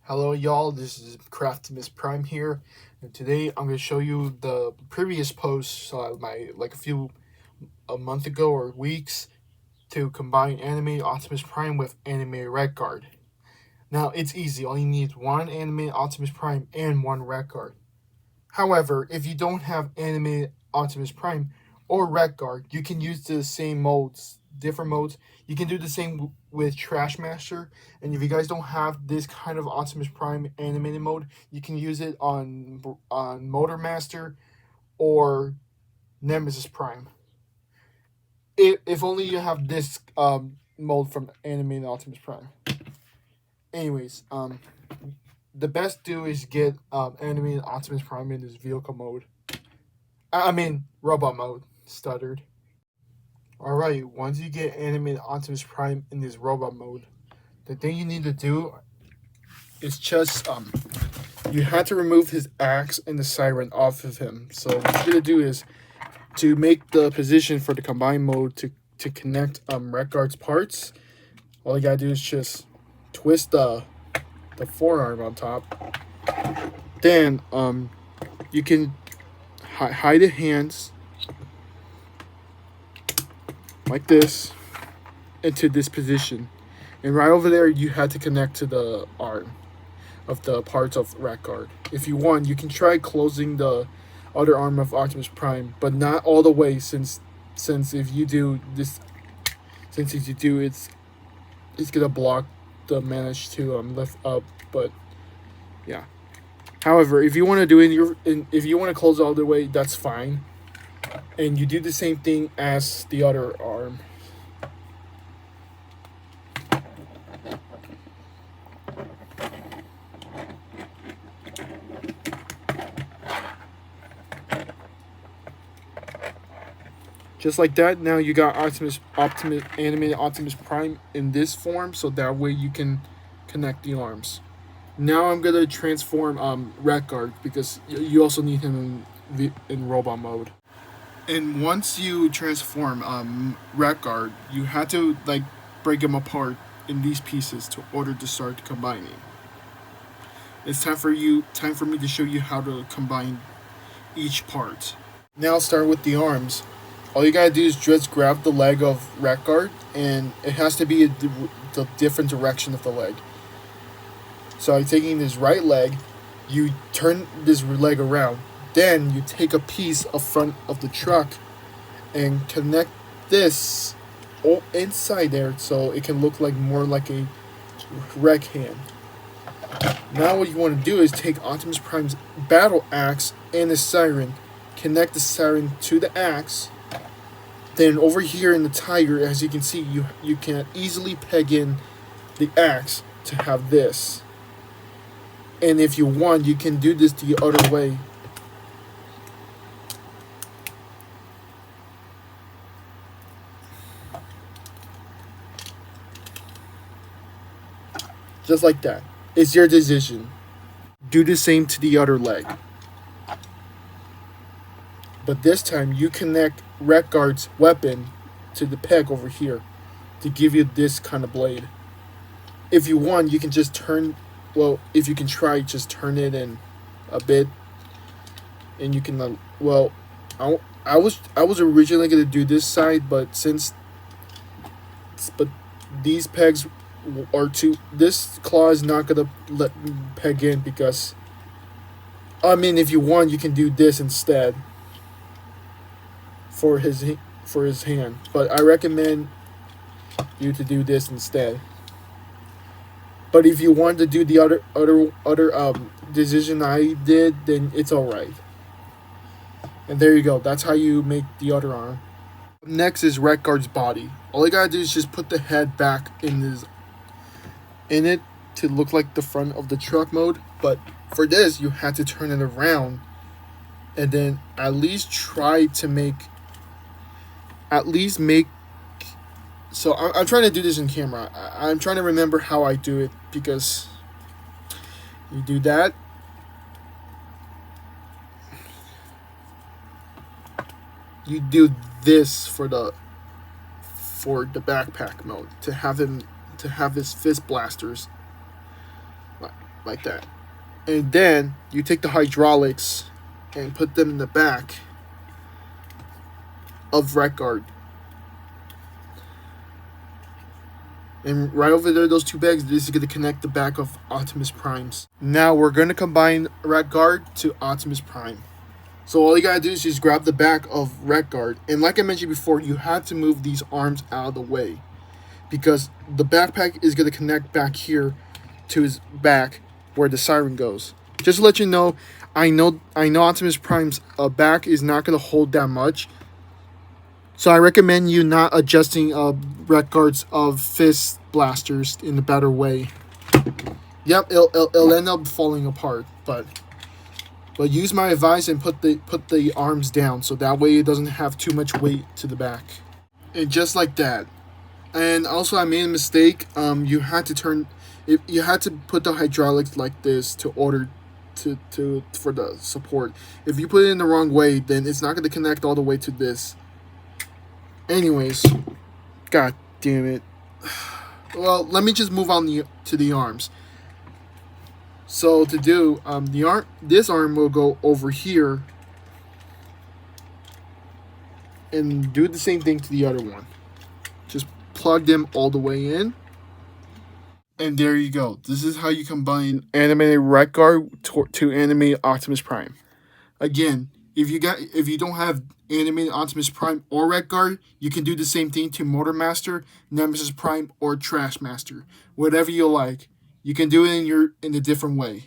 Hello y'all, this is Optimus Prime here, and today I'm going to show you the previous post my like a month ago or weeks to combine animated Optimus Prime with animated Red Guard. Now it's easy, all you need is one animated Optimus Prime and one Red Guard. However, if you don't have animated Optimus Prime or Red Guard, you can use the same modes, different modes. You can do the same with Trash Master, and if you guys don't have this kind of Optimus Prime animated mode, you can use it on Motor Master or Nemesis Prime. If only you have this mode from animated Optimus Prime. Anyways, the best do is get animated Optimus Prime in this vehicle mode. I mean, robot mode. Stuttered. Alright, once you get animated Optimus Prime in this robot mode, the thing you need to do is just, you have to remove his axe and the siren off of him. So what you're going to do is, to make the position for the combined mode to connect Red Guard's parts, all you got to do is just twist the forearm on top. Then, you can hide the hands like this into this position, and right over there you had to connect to the arm of the parts of Red Guard. If you want, you can try closing the other arm of Optimus Prime, but not all the way, since if you do this, it's gonna block the manage to lift up. But yeah. However, if you want to do it if you want to close all the way, that's fine. And you do the same thing as the other arm. Just like that, now you got animated Optimus Prime in this form, so that way you can connect the arms. Now I'm gonna transform Red Guard, because you also need him in robot mode. And once you transform Red Guard, you have to break them apart in these pieces to order to start combining. It's time for me to show you how to combine each part. Now start with the arms. All you gotta do is just grab the leg of Red Guard, and it has to be the different direction of the leg. So I'm taking this right leg, you turn this leg around, then you take a piece of front of the truck and connect this inside there so it can look more like a wreck hand. Now what you want to do is take Optimus Prime's battle axe and the siren, connect the siren to the axe. Then over here in the tire, as you can see, you can easily peg in the axe to have this. And if you want, you can do this the other way. Just like that. It's your decision. Do the same to the other leg. But this time you connect Red Guard's weapon to the peg over here to give you this kind of blade. If you want, you can just if you can try, just turn it in a bit, and you can I was originally gonna do this side, but these pegs are this claw is not gonna let me peg in, because if you want, you can do this instead for his hand, but I recommend you to do this instead. But if you want to do the other decision I did, then it's alright. And there you go. That's how you make the other arm. Next is Red Guard's body. All you gotta do is just put the head back in it to look like the front of the truck mode. But for this, you have to turn it around, and then at least try to make. So I'm trying to do this in camera. I'm trying to remember how I do it, because you do that. You do this for the backpack mode to have his fist blasters. like that. And then you take the hydraulics and put them in the back of Red Guard. And right over there, those two bags, this is going to connect the back of Optimus Prime's. Now we're going to combine Red Guard to Optimus Prime. So all you gotta do is just grab the back of Red Guard. And like I mentioned before, you had to move these arms out of the way, because the backpack is gonna connect back here to his back where the siren goes. Just to let you know, I know Optimus Prime's back is not gonna hold that much. So I recommend you not adjusting Red Guard's fist blasters in a better way. Yep, it'll end up falling apart, but use my advice and put the arms down, so that way it doesn't have too much weight to the back. And just like that. And also, I made a mistake. You had to put the hydraulics like this to order for the support. If you put it in the wrong way, then it's not going to connect all the way to this. Anyways, god damn it. Well, let me just move on to the arms. So to do this arm will go over here and do the same thing to the other one. Just plug them all the way in, and there you go. This is how you combine animated Red Guard to animated Optimus Prime. Again, if you don't have animated Optimus Prime or Red Guard, you can do the same thing to Motor Master, Nemesis Prime, or Trash Master. Whatever you like. You can do it in a different way.